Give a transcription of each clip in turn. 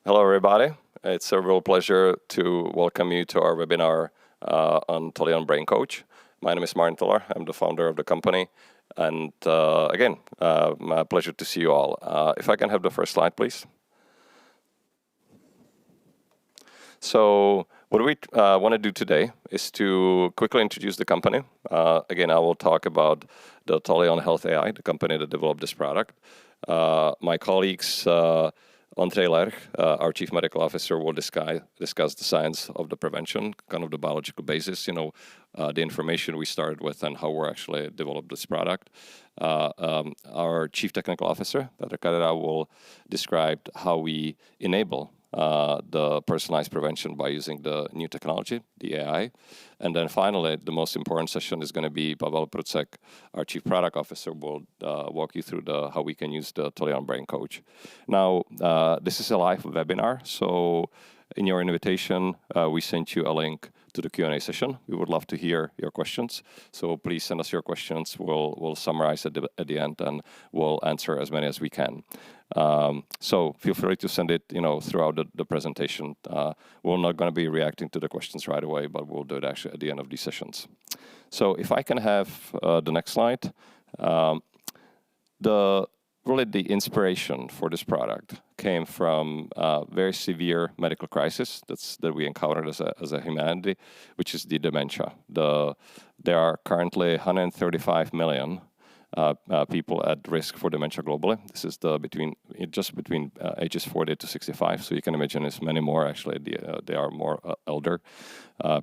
Hello, everybody. It's a real pleasure to welcome you to our webinar on Tolion Brain Coach. My name is Martin Toller. I'm the founder of the company. And again, my pleasure to see you all. If I can have the first slide, please. So what we want to do today is to quickly introduce the company. Again, I will talk about the Tolion Health AI, the company that developed this product. My colleagues, André Lerch, our Chief Medical Officer, will discuss the science of the prevention, kind of the biological basis, the information we started with and how we're actually developed this product. Our Chief Technical Officer, Petr Kadera, will describe how we enable the personalized prevention by using the new technology, the AI. And then finally, the most important session is going to be Pavel Prucek, our Chief Product Officer, will walk you through how we can use the Tolion Brain Coach. Now, this is a live webinar, so in your invitation, we sent you a link to the Q&A session. We would love to hear your questions, so please send us your questions. We'll summarize at the end, and we'll answer as many as we can. So feel free to send it, throughout the presentation. We're not going to be reacting to the questions right away, but we'll do it actually at the end of these sessions. So if I can have the next slide. Really the inspiration for this product came from a very severe medical crisis that we encountered as a humanity, which is the dementia. There are currently 135 million people at risk for dementia globally. This is between ages 40 to 65. So you can imagine it's many more. Actually, they are more elder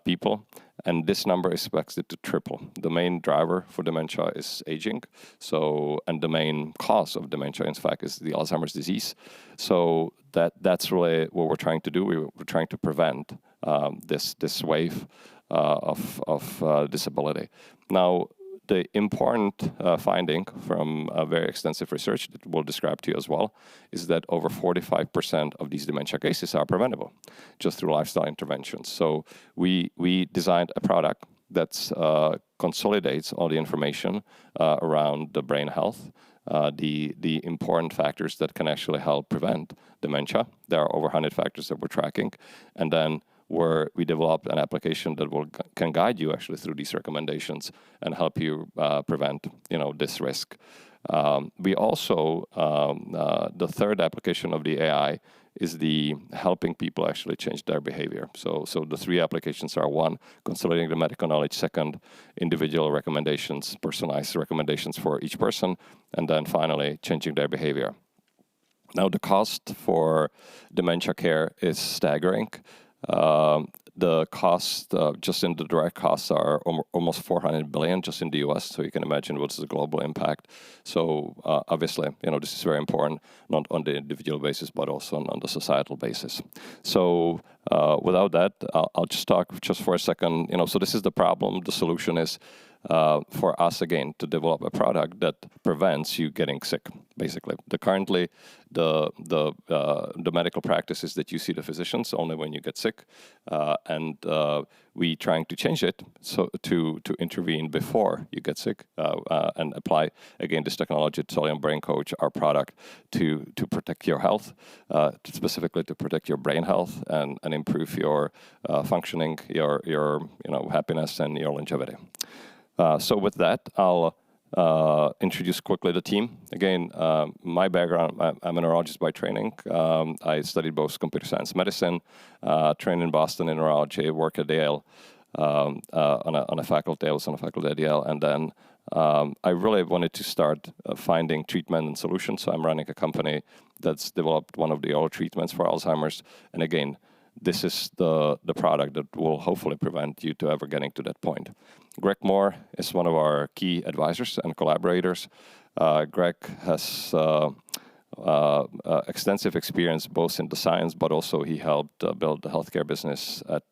people, and this number is expected to triple. The main driver for dementia is aging. And the main cause of dementia, in fact, is the Alzheimer's disease. So that's really what we're trying to do. We're trying to prevent this wave of disability. Now, the important finding from very extensive research that we'll describe to you as well is that over 45% of these dementia cases are preventable just through lifestyle interventions. So we designed a product that consolidates all the information around the brain health, the important factors that can actually help prevent dementia. There are over 100 factors that we're tracking, and then where we developed an application that can guide you actually through these recommendations and help you prevent this risk. We also the third application of the AI is the helping people actually change their behavior. So the three applications are: one, consolidating the medical knowledge; second, individual recommendations, personalized recommendations for each person; and then finally, changing their behavior. Now, the cost for dementia care is staggering. The cost, just in the direct costs, are almost $400 billion just in the US. So you can imagine what's the global impact. So obviously, this is very important, not on the individual basis, but also on the societal basis. So without that, I'll just talk just for a second. So this is the problem. The solution is for us, again, to develop a product that prevents you getting sick, basically. Currently, the medical practice is that you see the physicians only when you get sick, and we trying to change it so to intervene before you get sick and apply, again, this technology, Tolion Brain Coach, our product, to protect your health, specifically to protect your brain health and improve your functioning, your happiness and your longevity. So with that, I'll introduce quickly the team. Again, my background, I'm a neurologist by training. I studied both computer science and medicine, trained in Boston in neurology, worked at Yale on a faculty. I was on a faculty at Yale, and then I really wanted to start finding treatment and solutions. So I'm running a company that's developed one of the oral treatments for Alzheimer's. And again, this is the product that will hopefully prevent you to ever getting to that point. Greg Moore is one of our key advisors and collaborators. Greg has extensive experience both in the science, but also he helped build the healthcare business at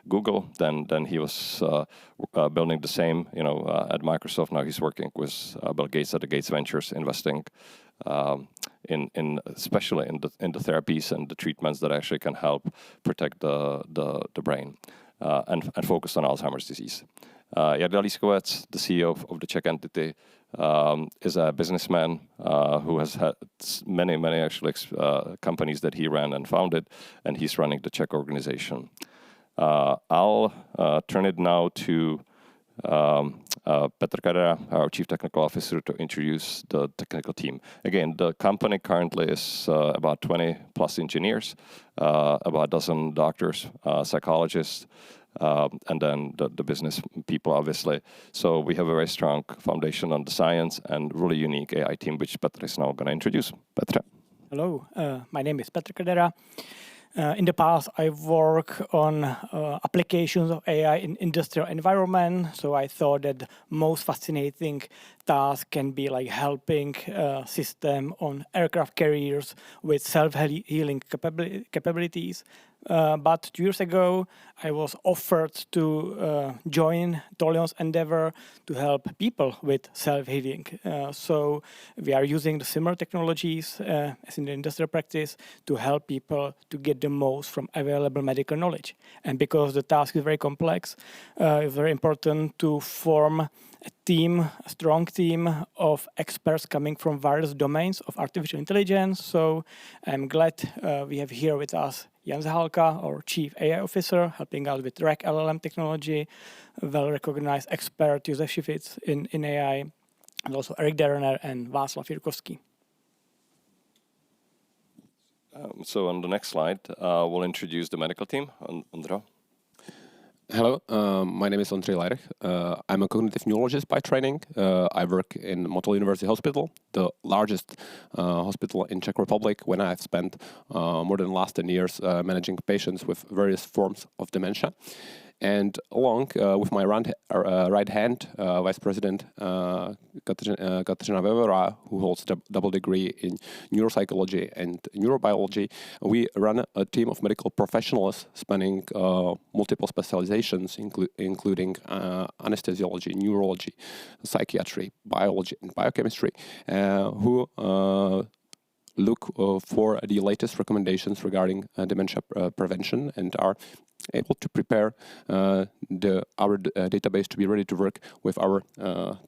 Google. Then he was building the same, at Microsoft. Now he's working with Bill Gates at the Gates Ventures, investing especially in the therapies and the treatments that actually can help protect the brain and focus on Alzheimer's disease. Jarda Lískovec, the CEO of the Czech entity, is a businessman who has had many actually companies that he ran and founded, and he's running the Czech organization. I'll turn it now to Petr Kadera, our Chief Technical Officer, to introduce the technical team. Again, the company currently is about 20 plus engineers, about a dozen doctors, psychologists, and then the business people, obviously. So we have a very strong foundation on the science and really unique AI team, which Petr is now going to introduce. Petr. Hello, my name is Petr Kadera. In the past, I worked on applications of AI in industrial environment. So I thought that the most fascinating task can be like helping system on aircraft carriers with self-healing capabilities. But 2 years ago, I was offered to join Tolion's endeavor to help people with self-healing. So we are using the similar technologies as in the industrial practice to help people to get the most from available medical knowledge. And because the task is very complex, it's very important to form a team, a strong team of experts coming from various domains of artificial intelligence. So I'm glad we have here with us Jens Halka, our Chief AI Officer, helping us with RAG LLM technology, well-recognized expert Josef Šifec in AI, and also Erik Derner and Václav Jirkovský. So on the next slide, we'll introduce the medical team. Ondra. Hello, my name is Ondřej Lajrch. I'm a cognitive neurologist by training. I work in Motol University Hospital, the largest hospital in Czech Republic, when I've spent more than the last 10 years managing patients with various forms of dementia. And along with my right hand, Vice President Kateřina Vevera, who holds a double degree in neuropsychology and neurobiology, we run a team of medical professionals spanning multiple specializations, including anesthesiology, neurology, psychiatry, biology, and biochemistry, who look for the latest recommendations regarding dementia prevention and are able to prepare our database to be ready to work with our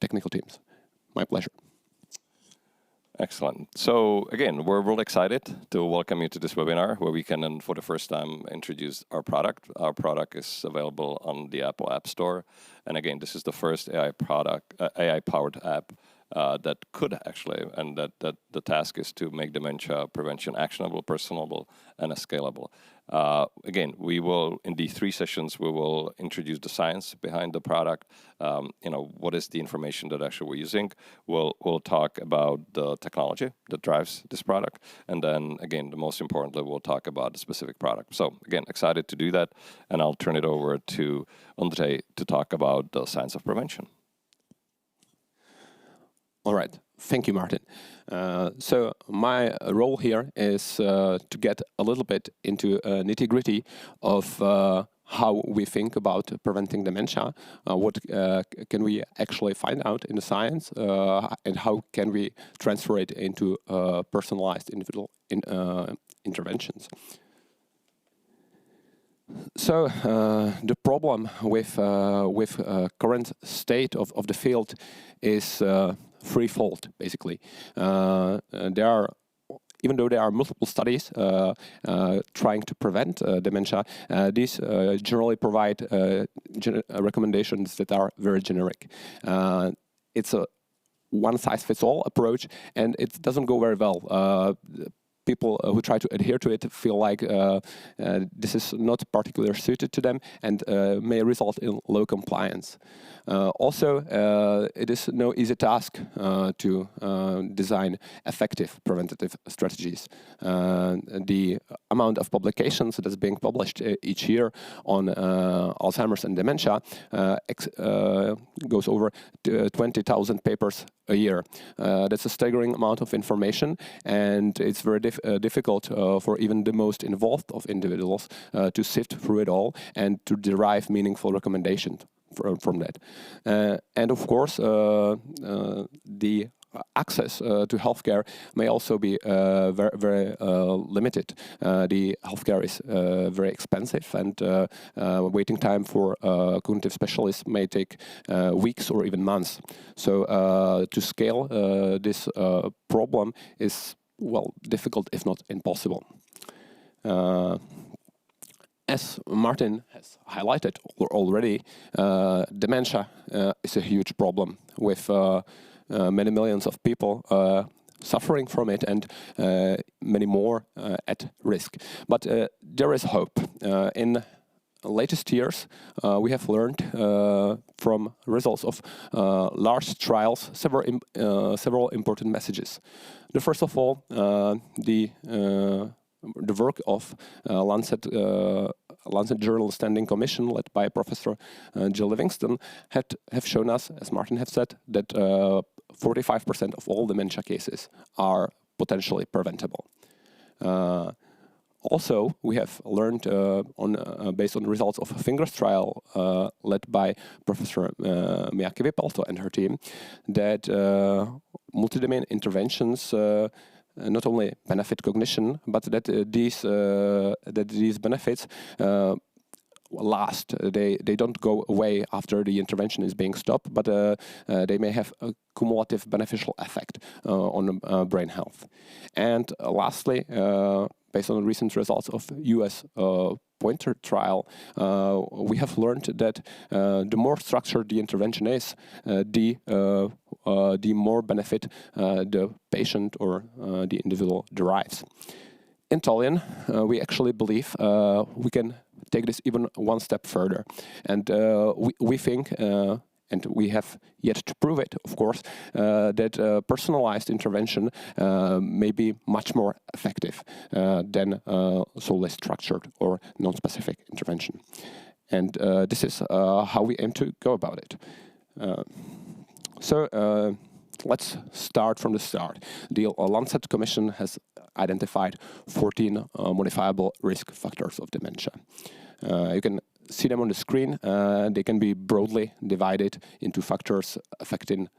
technical teams. My pleasure. Excellent. So again, we're really excited to welcome you to this webinar where we can, for the first time, introduce our product. Our product is available on the Apple App Store. And again, this is the first AI-powered app that could actually, and that the task is to make dementia prevention actionable, personable, and scalable. Again, we will, in these 3 sessions, we will introduce the science behind the product. What is the information that actually we're using? We'll talk about the technology that drives this product. And then, again, the most importantly, we'll talk about the specific product. So again, excited to do that. And I'll turn it over to Ondřej to talk about the science of prevention. All right. Thank you, Martin. So my role here is to get a little bit into nitty-gritty of how we think about preventing dementia, what can we actually find out in the science, and how can we transfer it into personalized individual interventions. So the problem with current state of the field is threefold, basically. Even though there are multiple studies trying to prevent dementia, these generally provide recommendations that are very generic. It's a one-size-fits-all approach, and it doesn't go very well. People who try to adhere to it feel like this is not particularly suited to them and may result in low compliance. Also, it is no easy task to design effective preventative strategies. The amount of publications that is being published each year on Alzheimer's and dementia goes over 20,000 papers a year. That's a staggering amount of information, and it's very difficult for even the most involved of individuals to sift through it all and to derive meaningful recommendations from that. And of course, the access to healthcare may also be very limited. The healthcare is very expensive, and waiting time for cognitive specialists may take weeks or even months. So to scale this problem is, well, difficult, if not impossible. As Martin has highlighted already, dementia is a huge problem with many millions of people suffering from it and many more at risk. But there is hope. In latest years, we have learned from results of large trials several important messages. The first of all, the work of Lancet Journal Standing Commission, led by Professor Jill Livingston, have shown us, as Martin have said, that 45% of all dementia cases are potentially preventable. Also, we have learned, based on the results of a Fingers trial led by Professor Miyake Vipalto and her team, that multidomain interventions not only benefit cognition, but that these benefits last. They don't go away after the intervention is being stopped, but they may have a cumulative beneficial effect on brain health. And lastly, based on the recent results of US Pointer trial, we have learned that the more structured the intervention is, the more benefit the patient or the individual derives. In Tolion, we actually believe we can take this even one step further. And we think, and we have yet to prove it, of course, that personalized intervention may be much more effective than solely structured or non-specific intervention. And this is how we aim to go about it. So let's start from the start. The Lancet Commission has identified 14 modifiable risk factors of dementia. You can see them on the screen. They can be broadly divided into factors affecting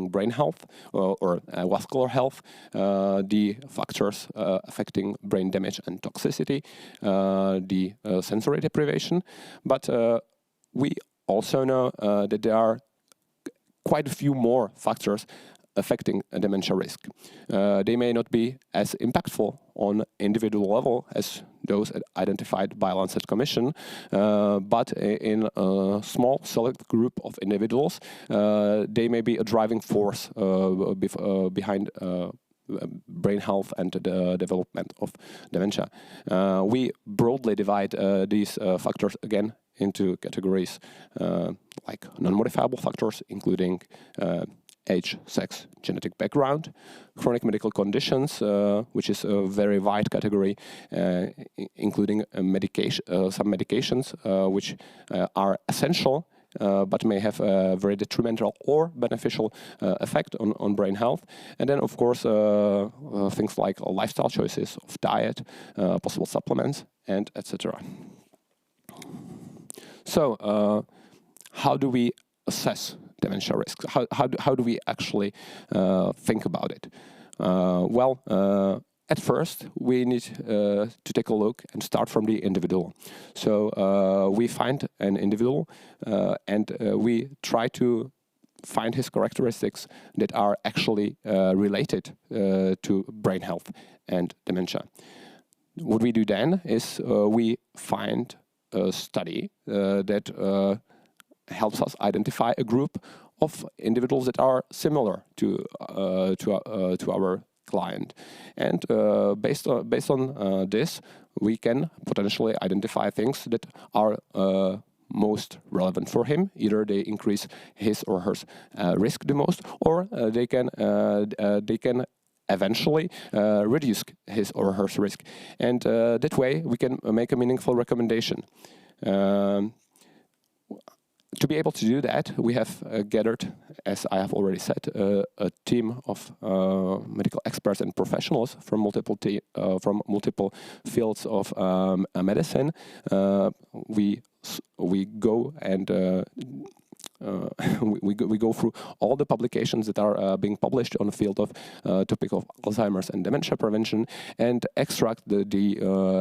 brain health or vascular health, the factors affecting brain damage and toxicity, the sensory deprivation. But we also know that there are quite a few more factors affecting a dementia risk. They may not be as impactful on individual level as those identified by Lancet Commission, but in a small select group of individuals, they may be a driving force behind brain health and the development of dementia. We broadly divide these factors again into categories like non-modifiable factors, including age, sex, genetic background, chronic medical conditions, which is a very wide category, including some medications which are essential but may have a very detrimental or beneficial effect on brain health. And then, of course, things like lifestyle choices of diet, possible supplements, and etc. So, how do we assess dementia risks? How do we actually think about it? At first, we need to take a look and start from the individual. So we find an individual and we try to find his characteristics that are actually related to brain health and dementia. What we do then is we find a study that helps us identify a group of individuals that are similar to our client, and based on this, we can potentially identify things that are most relevant for him. Either they increase his or her risk the most, or they can eventually reduce his or her risk, and that way we can make a meaningful recommendation. To be able to do that, we have gathered, as I have already said, a team of medical experts and professionals from multiple fields of medicine. We go and we go through all the publications that are being published on the field of topic of Alzheimer's and dementia prevention, and extract the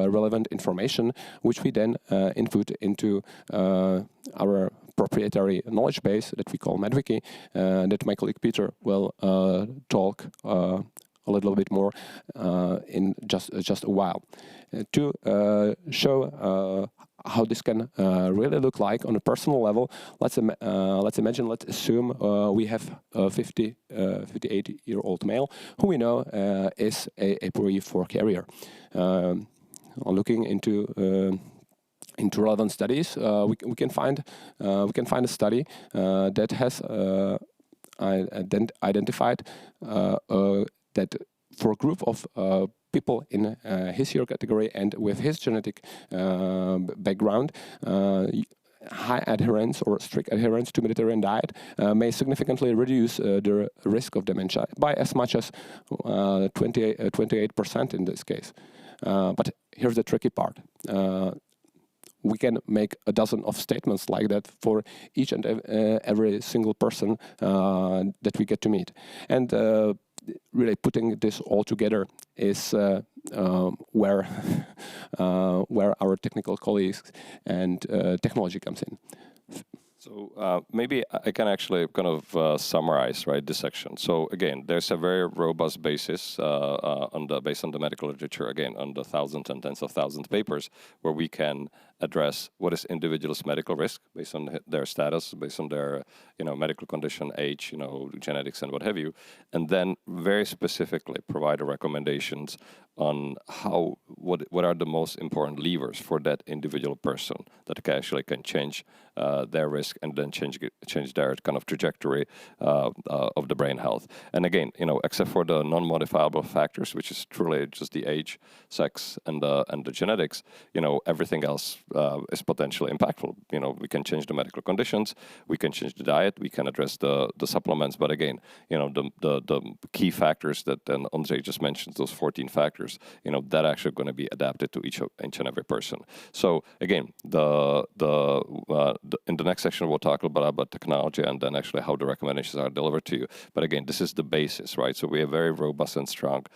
relevant information, which we then input into our proprietary knowledge base that we call MedWiki, that my colleague Peter will talk a little bit more in just a while, to show how this can really look like on a personal level. Let's assume we have a 58-year-old male who we know is a APOE4 carrier. Looking into relevant studies, we can find a study that has identified that for a group of people in his year category and with his genetic background, high adherence or strict adherence to Mediterranean diet may significantly reduce the risk of dementia by as much as 28% in this case. But here's the tricky part. We can make a dozen of statements like that for each and every single person that we get to meet. And really putting this all together is where our technical colleagues and technology comes in. So maybe I can actually kind of summarize, right, this section. So again, there's a very robust basis based on the medical literature, again, on the thousands and tens of thousands of papers, where we can address what is individuals' medical risk based on their status, based on their medical condition, age, genetics, and what have you, and then very specifically provide recommendations on what are the most important levers for that individual person that actually can change their risk and then change their kind of trajectory of the brain health. And again, except for the non-modifiable factors, which is truly just the age, sex, and the genetics, everything else is potentially impactful. We can change the medical conditions, we can change the diet, we can address the supplements, but again, the key factors that then Ondřej just mentioned, those 14 factors, that actually going to be adapted to each and every person. So again, in the next section we'll talk about technology and then actually how the recommendations are delivered to you. But again, this is the basis, right? So we have very robust and strong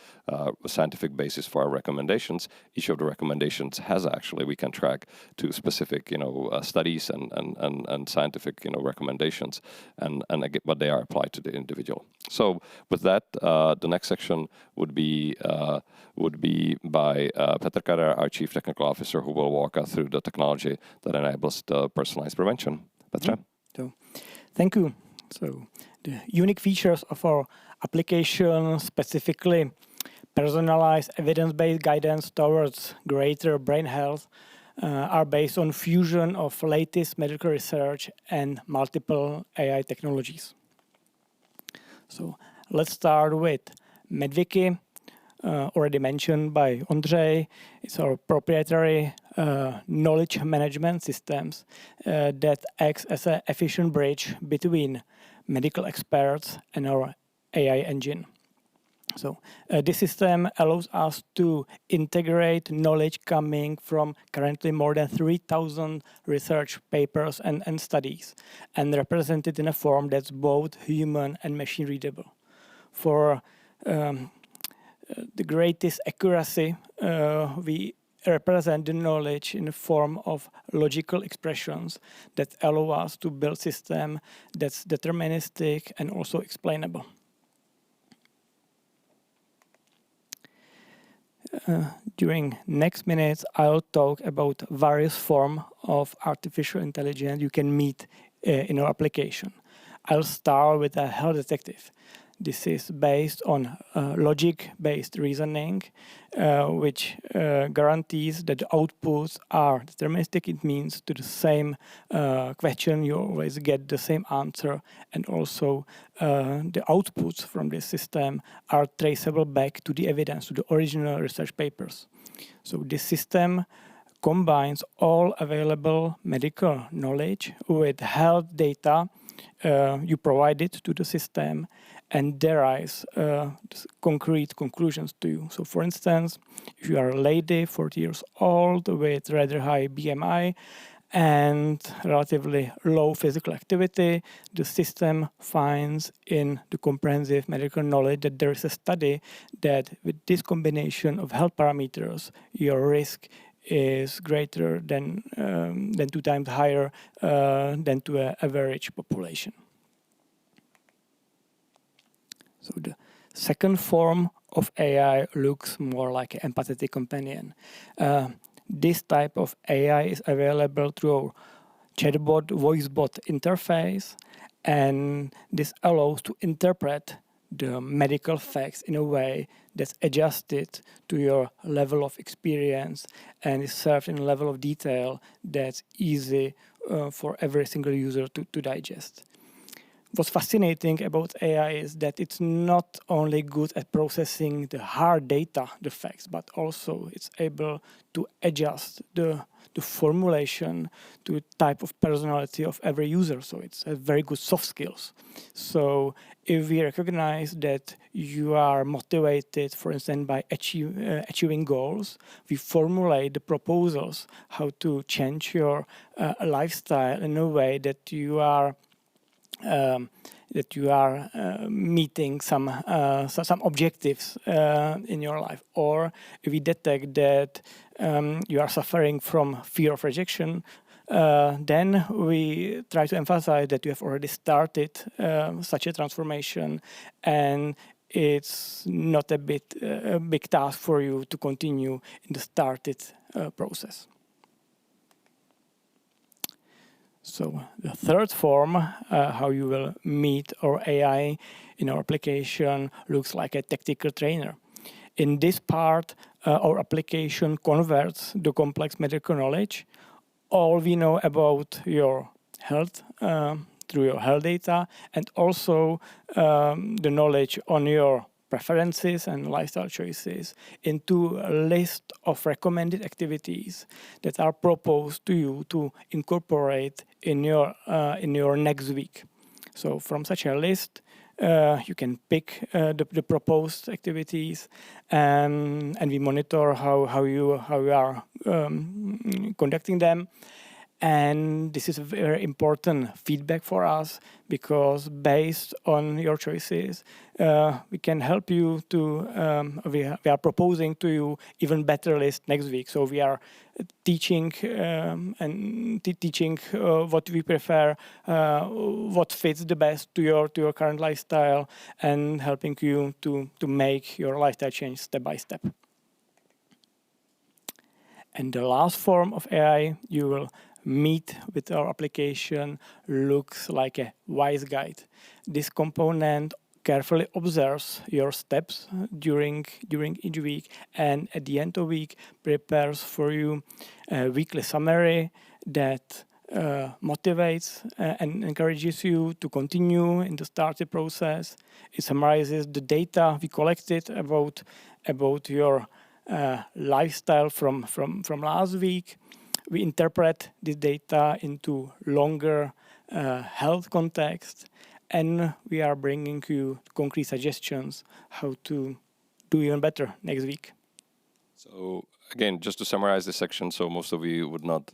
scientific basis for our recommendations. Each of the recommendations has actually, we can track to specific, studies and scientific, recommendations, and again, but they are applied to the individual. So with that, the next section would be by Petr Kader, our Chief Technical Officer, who will walk us through the technology that enables the personalized prevention. Petr? So, thank you. So the unique features of our application, specifically personalized evidence-based guidance towards greater brain health, are based on fusion of latest medical research and multiple AI technologies. So let's start with MedWiki, already mentioned by Ondřej. It's our proprietary knowledge management systems that acts as an efficient bridge between medical experts and our AI engine. So this system allows us to integrate knowledge coming from currently more than 3,000 research papers and studies, and represent it in a form that's both human and machine readable. For the greatest accuracy, we represent the knowledge in the form of logical expressions that allow us to build a system that's deterministic and also explainable. During next minutes, I'll talk about various forms of artificial intelligence you can meet in our application. I'll start with a health detective. This is based on logic-based reasoning, which guarantees that the outputs are deterministic. It means to the same question, you always get the same answer, and also the outputs from this system are traceable back to the evidence, to the original research papers. So this system combines all available medical knowledge with health data you provide it to the system and derives concrete conclusions to you. So for instance, if you are a lady, 40 years old, with rather high BMI, and relatively low physical activity, the system finds in the comprehensive medical knowledge that there is a study that with this combination of health parameters, your risk is greater than 2 times higher than to an average population. So the second form of AI looks more like an empathetic companion. This type of AI is available through chatbot, voicebot interface, and this allows to interpret the medical facts in a way that's adjusted to your level of experience and is served in a level of detail that's easy for every single user to digest. What's fascinating about AI is that it's not only good at processing the hard data, the facts, but also it's able to adjust the formulation to the type of personality of every user. So it's a very good soft skills. So if we recognize that you are motivated, for instance, by achieving goals, we formulate the proposals how to change your lifestyle in a way that you are meeting some objectives in your life, or if we detect that you are suffering from fear of rejection, then we try to emphasize that you have already started such a transformation, and it's not a big task for you to continue in the started process. So the third form, how you will meet our AI in our application, looks like a tactical trainer. In this part, our application converts the complex medical knowledge, all we know about your health through your health data, and also the knowledge on your preferences and lifestyle choices into a list of recommended activities that are proposed to you to incorporate in your next week. So from such a list, you can pick the proposed activities, and we monitor how you are conducting them. And this is a very important feedback for us, because based on your choices, we can help you to, we are proposing to you even better list next week. So we are teaching teaching what we prefer, what fits the best to your current lifestyle, and helping you to make your lifestyle change step by step. And the last form of AI you will meet with our application looks like a wise guide. This component carefully observes your steps during each week, and at the end of the week prepares for you a weekly summary that motivates and encourages you to continue in the started process. It summarizes the data we collected about your lifestyle from last week. We interpret this data into longer health context, and we are bringing you concrete suggestions how to do even better next week. So again, just to summarize this section, so most of you would not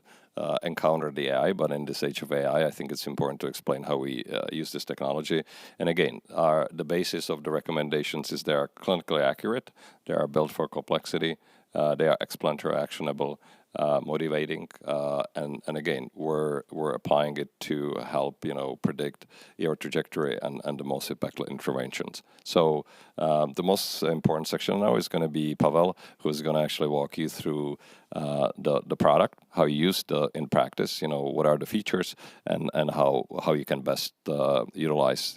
encounter the AI, but in this age of AI, I think it's important to explain how we use this technology. And again, the basis of the recommendations is they are clinically accurate, they are built for complexity, they are explanatory, actionable, motivating, and again, we're applying it to help predict your trajectory and the most impactful interventions. So the most important section now is going to be Pavel, who's going to actually walk you through the product, how you use it in practice, what are the features, and how you can best utilize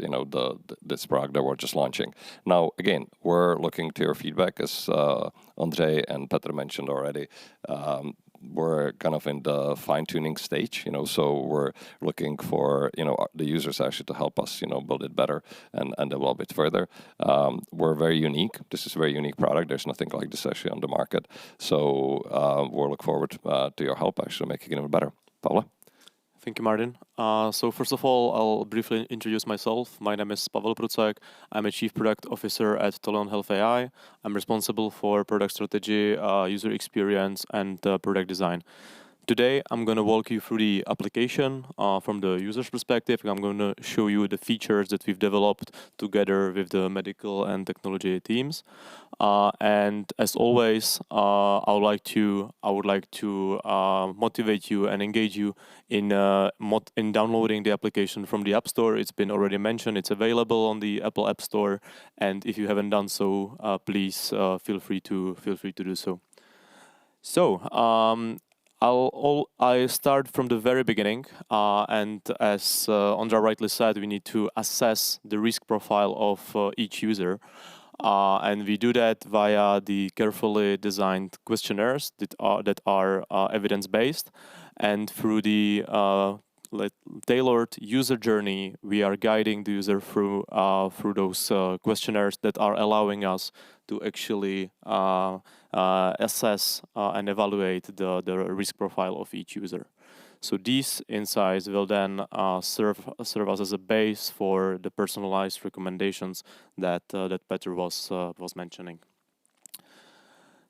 this product that we're just launching. Now again, we're looking to your feedback, as Andrei and Petr mentioned already. We're kind of in the fine-tuning stage, so we're looking for, the users actually to help us, build it better and develop it further. We're very unique. This is a very unique product. There's nothing like this actually on the market. So we'll look forward to your help actually making it even better. Pavle? Thank you, Martin. So first of all, I'll briefly introduce myself. My name is Pavel Prucek. I'm a Chief Product Officer at Tolion Health AI. I'm responsible for product strategy, user experience, and product design. Today, I'm going to walk you through the application from the user's perspective. I'm going to show you the features that we've developed together with the medical and technology teams. And as always, I would like to motivate you and engage you in downloading the application from the App Store. It's been already mentioned. It's available on the Apple App Store, and if you haven't done so, please feel free to do so. So I start from the very beginning, and as Ondra rightly said, we need to assess the risk profile of each user. And we do that via the carefully designed questionnaires that are evidence-based, and through the tailored user journey, we are guiding the user through those questionnaires that are allowing us to actually assess and evaluate the risk profile of each user. So these insights will then serve us as a base for the personalized recommendations that Petr was mentioning.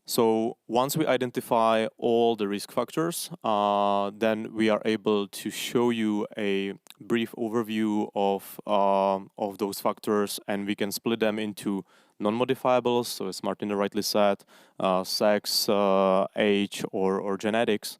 So once we identify all the risk factors, then we are able to show you a brief overview of those factors, and we can split them into non-modifiables. So as Martin rightly said, sex, age, or genetics.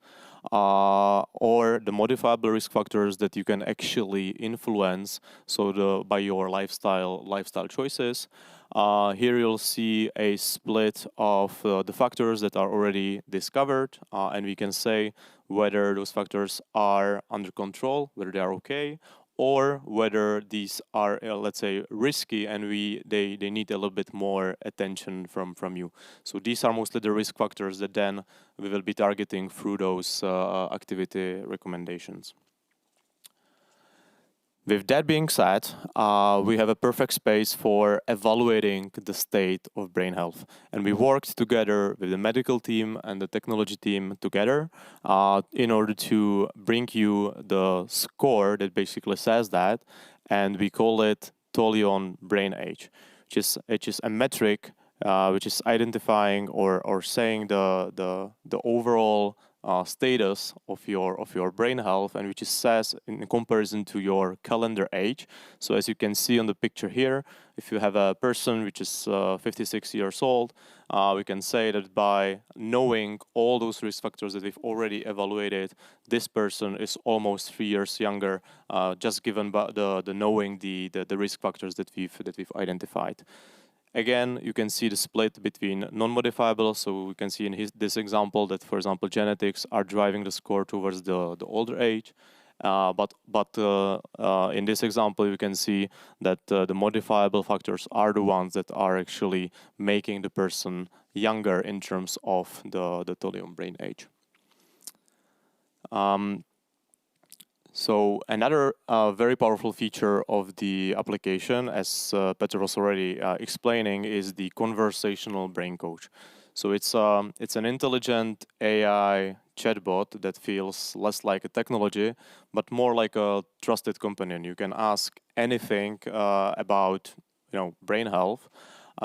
Or the modifiable risk factors that you can actually influence, so by your lifestyle choices. Here you'll see a split of the factors that are already discovered, and we can say whether those factors are under control, whether they are okay, or whether these are, let's say, risky and they need a little bit more attention from you. So these are mostly the risk factors that then we will be targeting through those activity recommendations. With that being said, we have a perfect space for evaluating the state of brain health. And we worked together with the medical team and the technology team together in order to bring you the score that basically says that. And we call it Tolion Brain Age, which is a metric which is identifying or saying the overall status of your brain health, and which is says in comparison to your calendar age. So as you can see on the picture here, if you have a person which is 56 years old, we can say that by knowing all those risk factors that we've already evaluated, this person is almost 3 years younger, just given by the knowing the risk factors that we've identified. Again, you can see the split between non-modifiable. So we can see in this example that, for example, genetics are driving the score towards the older age. But in this example, you can see that the modifiable factors are the ones that are actually making the person younger in terms of the Tolion brain age. So another very powerful feature of the application, as Petr was already explaining, is the conversational brain coach. So it's an intelligent AI chatbot that feels less like a technology, but more like a trusted companion. You can ask anything about brain health.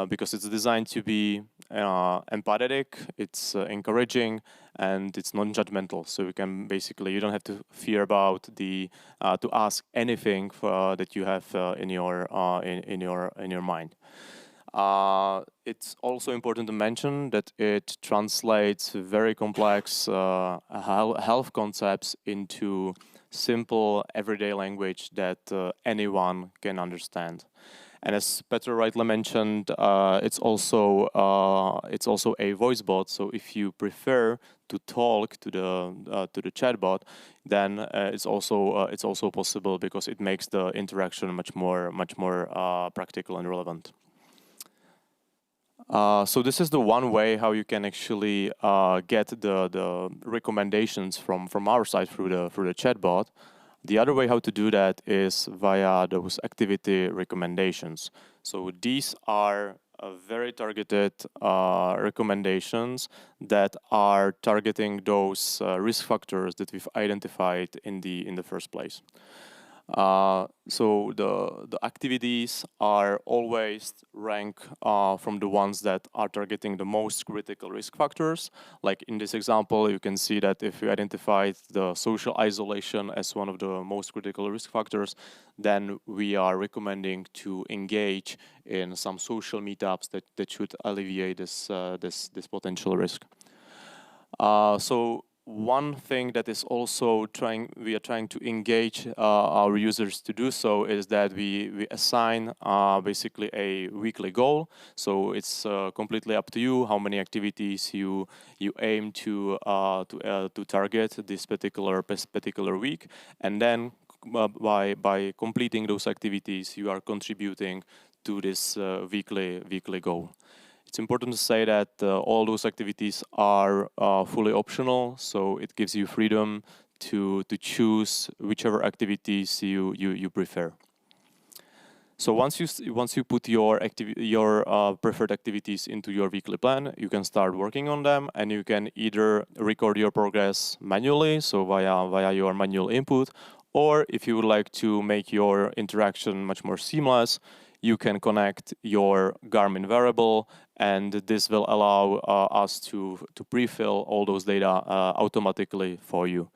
Because it's designed to be empathetic, it's encouraging, and it's non-judgmental. So you don't have to fear about to ask anything that you have in your mind. It's also important to mention that it translates very complex health concepts into simple everyday language that anyone can understand. And as Petr rightly mentioned, it's also a voice bot. So if you prefer to talk to the chatbot, then it's also possible, because it makes the interaction much more practical and relevant. So this is the one way how you can actually get the recommendations from our side through the chatbot. The other way how to do that is via those activity recommendations. So these are very targeted recommendations that are targeting those risk factors that we've identified in the first place. So the activities are always ranked from the ones that are targeting the most critical risk factors. Like in this example, you can see that if you identified the social isolation as one of the most critical risk factors, then we are recommending to engage in some social meetups that should alleviate this potential risk. So one thing that is also we are trying to engage our users to do so is that we assign basically a weekly goal. So it's completely up to you how many activities you aim to target this particular week, and then by completing those activities, you are contributing to this weekly goal. It's important to say that all those activities are fully optional, so it gives you freedom to choose whichever activities you prefer. So once you put your preferred activities into your weekly plan, you can start working on them, and you can either record your progress manually, so via your manual input, or if you would like to make your interaction much more seamless, you can connect your Garmin wearable, and this will allow us to pre-fill all those data automatically for you.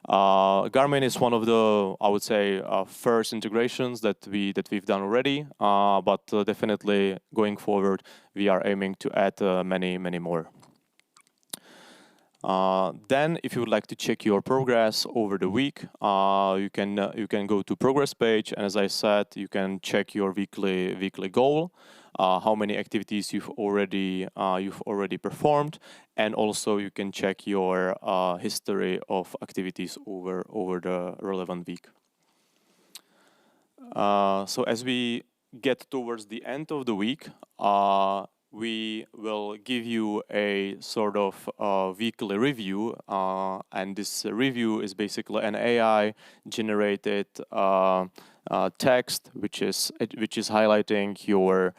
Garmin is one of the, I would say, first integrations that we've done already, but definitely going forward, we are aiming to add many more. Then, if you would like to check your progress over the week, you can go to progress page, and as I said, you can check your weekly goal, how many activities you've already performed, and also you can check your history of activities over the relevant week. So as we get towards the end of the week, we will give you a sort of weekly review, and this review is basically an AI-generated text, which is highlighting your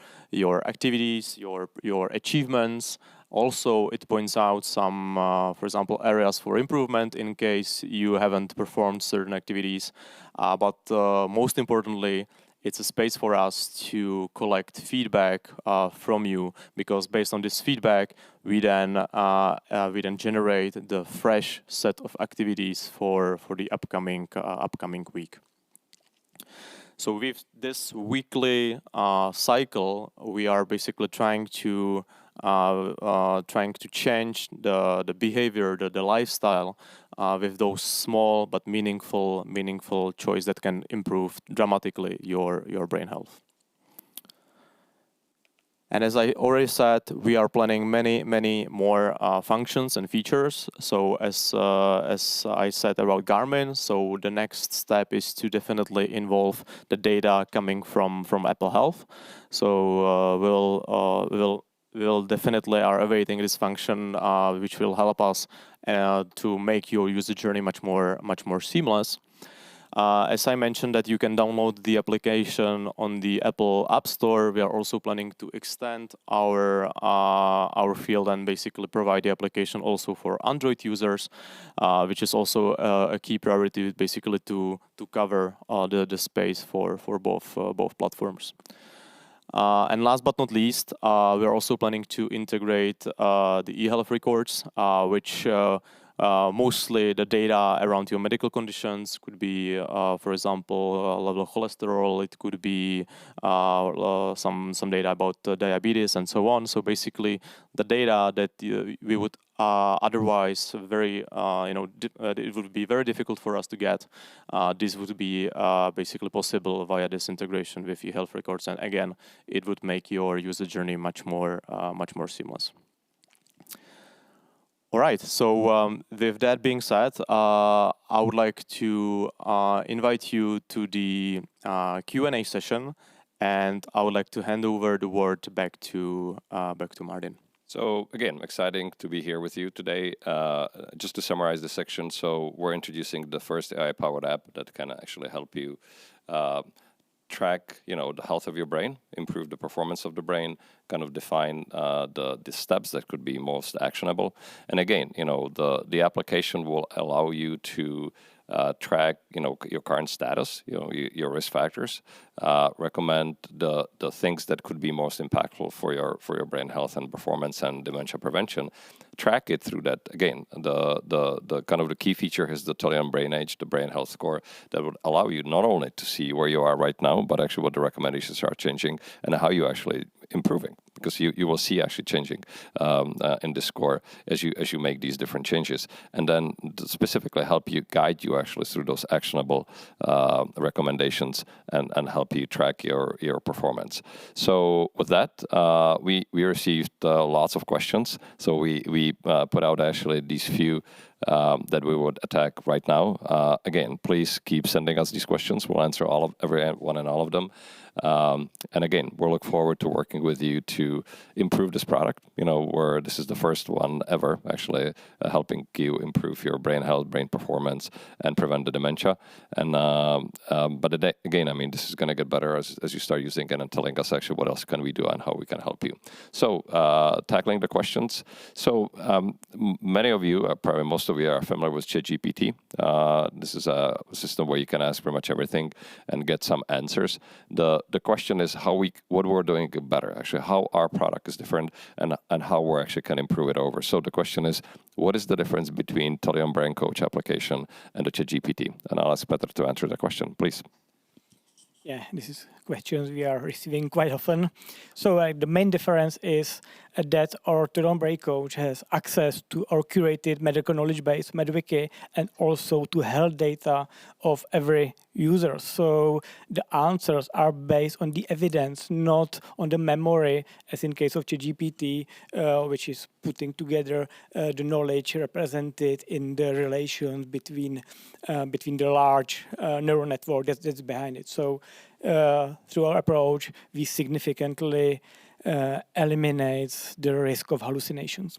activities, your achievements. Also, it points out some, for example, areas for improvement in case you haven't performed certain activities. But most importantly, it's a space for us to collect feedback from you, because based on this feedback, we then generate the fresh set of activities for the upcoming week. So with this weekly cycle, we are basically trying to change the behavior, the lifestyle, with those small but meaningful choices that can improve dramatically your brain health. And as I already said, we are planning many more functions and features. So as I said about Garmin, so the next step is to definitely involve the data coming from Apple Health. So we'll definitely are awaiting this function, which will help us to make your user journey much more seamless. As I mentioned that you can download the application on the Apple App Store, we are also planning to extend our field and basically provide the application also for Android users, which is also a key priority, basically to cover the space for both platforms. And last but not least, we're also planning to integrate the eHealth records, which mostly the data around your medical conditions could be, for example, level of cholesterol. It could be some data about diabetes and so on. So basically, the data that we would otherwise it would be very difficult for us to get. This would be basically possible via this integration with eHealth records, and again, it would make your user journey much more seamless. All right, so with that being said, I would like to invite you to the Q&A session, and I would like to hand over the word back to Martin. So again, exciting to be here with you today. Just to summarize the section, so we're introducing the first AI-powered app that can actually help you track, the health of your brain, improve the performance of the brain, kind of define the steps that could be most actionable. And again, the application will allow you to track, your current status, your risk factors, recommend the things that could be most impactful for your brain health and performance and dementia prevention. Track it through that. Again, the kind of the key feature is the Tolion Brain Age, the brain health score, that would allow you not only to see where you are right now, but actually what the recommendations are changing and how you actually improving, because you will see actually changing in this score as you make these different changes, and then specifically help you guide you actually through those actionable recommendations and help you track your performance. So with that, we received lots of questions. So we put out actually these few that we would attack right now. Again, please keep sending us these questions. We'll answer every one and all of them. And again, we'll look forward to working with you to improve this product. Where this is the first one ever actually helping you improve your brain health, brain performance, and prevent the dementia. And but again, I mean, this is going to get better as you start using it and telling us actually what else can we do and how we can help you. So tackling the questions. So many of you, probably most of you, are familiar with ChatGPT. This is a system where you can ask pretty much everything and get some answers. The question is what we're doing better, actually, how our product is different and how we actually can improve it over. So the question is, what is the difference between Tolion Brain Coach application and the ChatGPT? And I'll ask Petr to answer the question, please. Yeah, this is questions we are receiving quite often. So the main difference is that our Tolion Brain Coach has access to our curated medical knowledge base, MedWiki, and also to health data of every user. So the answers are based on the evidence, not on the memory, as in case of ChatGPT, which is putting together the knowledge represented in the relations between the large neural network that's behind it. So through our approach, we significantly eliminates the risk of hallucinations.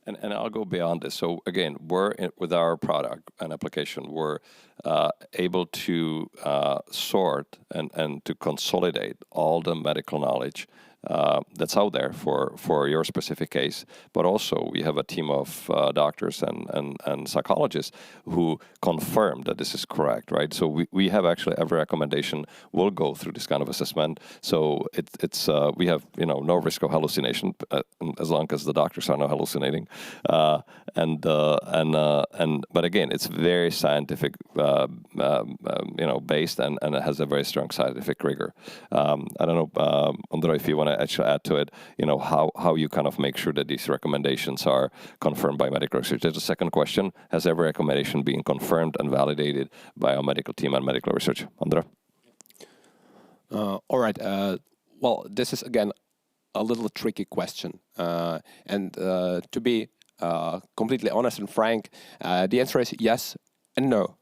And I'll go beyond this. So again, with our product and application, we're able to sort and to consolidate all the medical knowledge that's out there for your specific case. But also we have a team of doctors and psychologists who confirm that this is correct, right? So we have actually every recommendation will go through this kind of assessment. So it's we have no risk of hallucination as long as the doctors are not hallucinating. But again, it's very scientific based and it has a very strong scientific rigor. I don't know, Andrej, if you want to actually add to it, how you kind of make sure that these recommendations are confirmed by medical research. There's a second question: has every recommendation been confirmed and validated by our medical team and medical research? Andrej? All right. Well, this is again a little tricky question, and to be completely honest and frank, the answer is yes and no.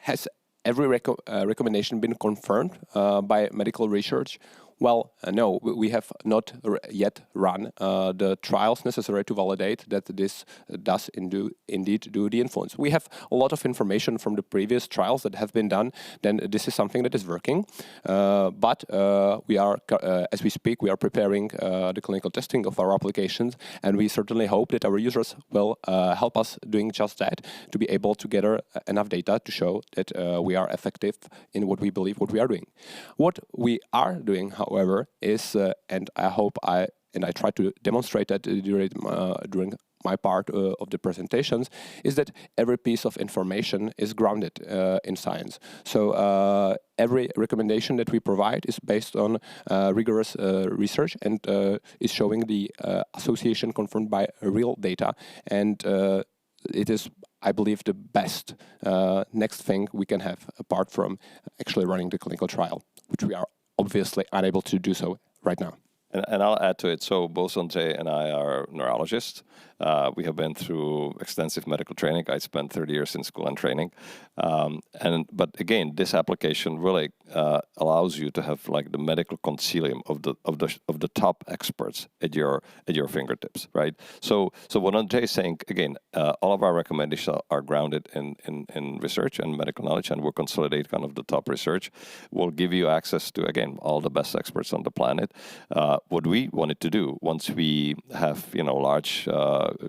Has every recommendation been confirmed by medical research? Well, no, we have not yet run the trials necessary to validate that this does indeed do the influence. We have a lot of information from the previous trials that have been done, then this is something that is working. But we are, as we speak, we are preparing the clinical testing of our applications, and we certainly hope that our users will help us doing just that, to be able to gather enough data to show that we are effective in what we believe what we are doing. What we are doing, however, is, and I hope I try to demonstrate that during my part of the presentations, is that every piece of information is grounded in science. So every recommendation that we provide is based on rigorous research and is showing the association confirmed by real data. And it is, I believe, the best next thing we can have apart from actually running the clinical trial, which we are obviously unable to do so right now. And I'll add to it. So both Andrej and I are neurologists. We have been through extensive medical training. I spent 30 years in school and training. But again, this application really allows you to have like the medical concilium of the top experts at your fingertips, right? So what Andrzej is saying again, all of our recommendations are grounded in research and medical knowledge, and we'll consolidate kind of the top research. We'll give you access to again all the best experts on the planet. What we wanted to do once we have large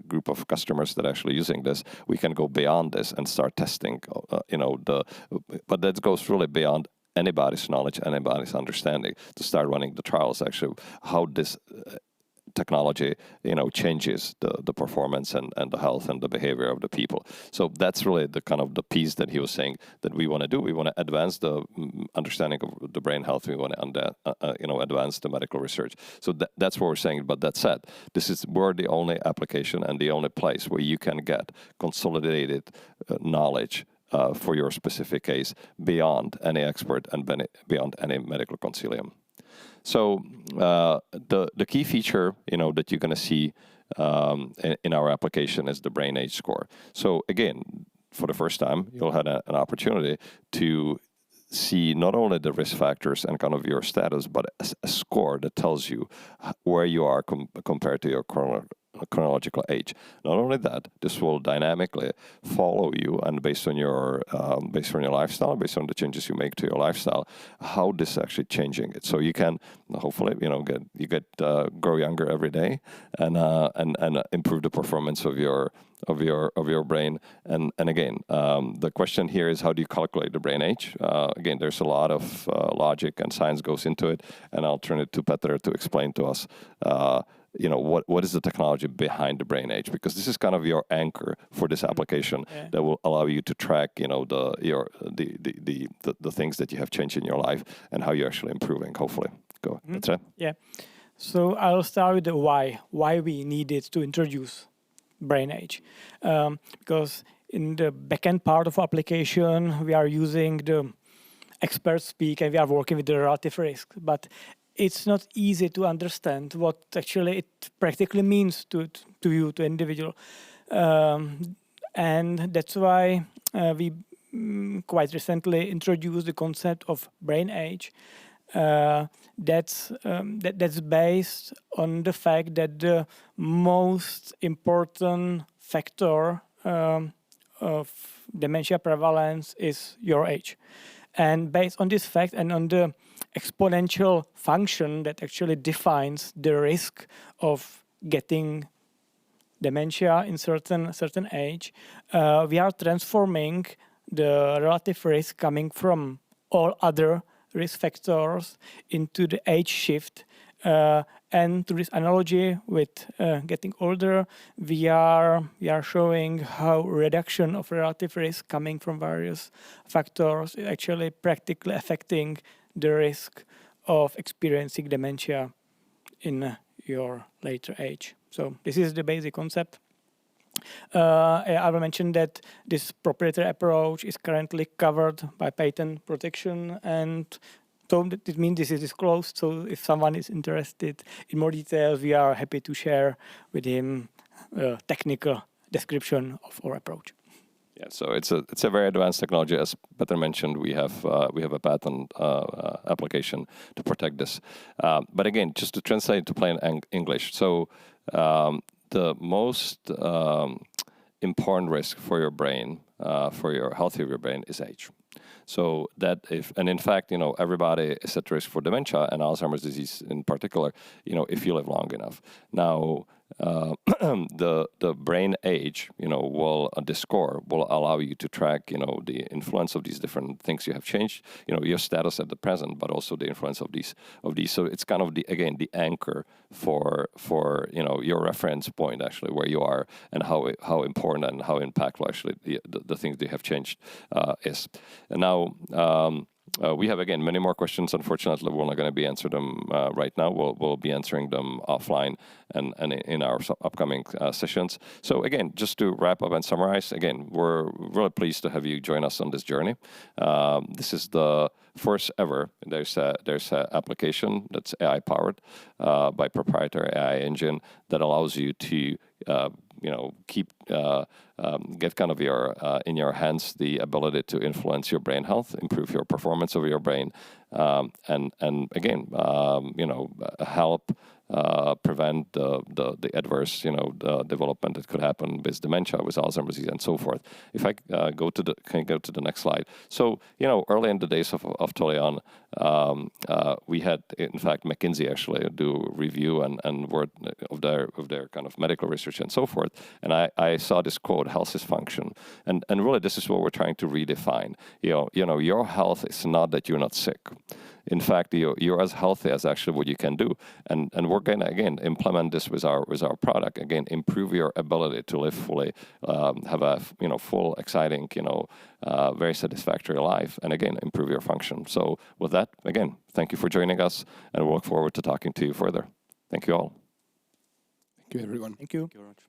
group of customers that are actually using this, we can go beyond this and start testing. But that goes really beyond anybody's knowledge, anybody's understanding, to start running the trials, actually, how this technology, changes the performance and the health and the behavior of the people. So that's really the kind of the piece that he was saying that we want to do. We want to advance the understanding of the brain health. We want to, advance the medical research. So that's what we're saying. But that said, we're the only application and the only place where you can get consolidated knowledge for your specific case beyond any expert and beyond any medical concilium. So the key feature, that you're going to see in our application is the brain age score. So again, for the first time, you'll have an opportunity to see not only the risk factors and kind of your status, but a score that tells you where you are compared to your chronological age. Not only that, this will dynamically follow you, and based on your lifestyle, based on the changes you make to your lifestyle, how this is actually changing it. So you can hopefully grow younger every day and improve the performance of your brain. And again, the question here is, how do you calculate the brain age? Again, there's a lot of logic and science goes into it, and I'll turn it to Petr to explain to us what is the technology behind the brain age, because this is kind of your anchor for this application that will allow you to track the things that you have changed in your life and how you're actually improving, hopefully. Go. That's it. Yeah. So I'll start with the why we needed to introduce brain age, because in the backend part of application we are using the expert speak and we are working with the relative risk, but it's not easy to understand what actually it practically means to you, to individual. And that's why we quite recently introduced the concept of brain age. That's based on the fact that the most important factor of dementia prevalence is your age. And based on this fact and on the exponential function that actually defines the risk of getting dementia in certain age, we are transforming the relative risk coming from all other risk factors into the age shift. And to this analogy with getting older, we are showing how reduction of relative risk coming from various factors is actually practically affecting the risk of experiencing dementia in your later age. So this is the basic concept. I will mention that this proprietary approach is currently covered by patent protection, and so it means this is disclosed. So if someone is interested in more details, we are happy to share with him a technical description of our approach. Yeah, so it's a very advanced technology. As Petr mentioned, we have a patent application to protect this. But again, just to translate to plain English, so the most important risk for your brain, for your health of your brain, is age. So that in fact, everybody is at risk for dementia and Alzheimer's disease in particular, if you live long enough. Now, the brain age, this score will allow you to track, the influence of these different things you have changed, your status at the present, but also the influence of these. So it's kind of the anchor for your reference point, actually, where you are and how important and how impactful actually the things they have changed is. And now, we have, again, many more questions. Unfortunately, we're not going to be answering them right now. We'll be answering them offline and in our upcoming sessions. So again, just to wrap up and summarize, again, we're really pleased to have you join us on this journey. This is the first ever. There's an application that's AI-powered by proprietary AI engine that allows you to keep get kind of your in your hands the ability to influence your brain health, improve your performance of your brain, and again, help prevent the adverse, the development that could happen with dementia, with Alzheimer's disease, and so forth. If I can go to the next slide. So, early in the days of Tolion, we had, in fact, McKinsey actually do review and work of their kind of medical research and so forth. And I saw this quote, "Health is function," and really this is what we're trying to redefine. Your health is not that you're not sick. In fact, you're as healthy as actually what you can do, and we're going to again implement this with our product. Again, improve your ability to live fully, have a full, exciting, very satisfactory life, and again improve your function. So with that, again, thank you for joining us, and we look forward to talking to you further. Thank you all. Thank you, everyone. Thank you. Thank you very much.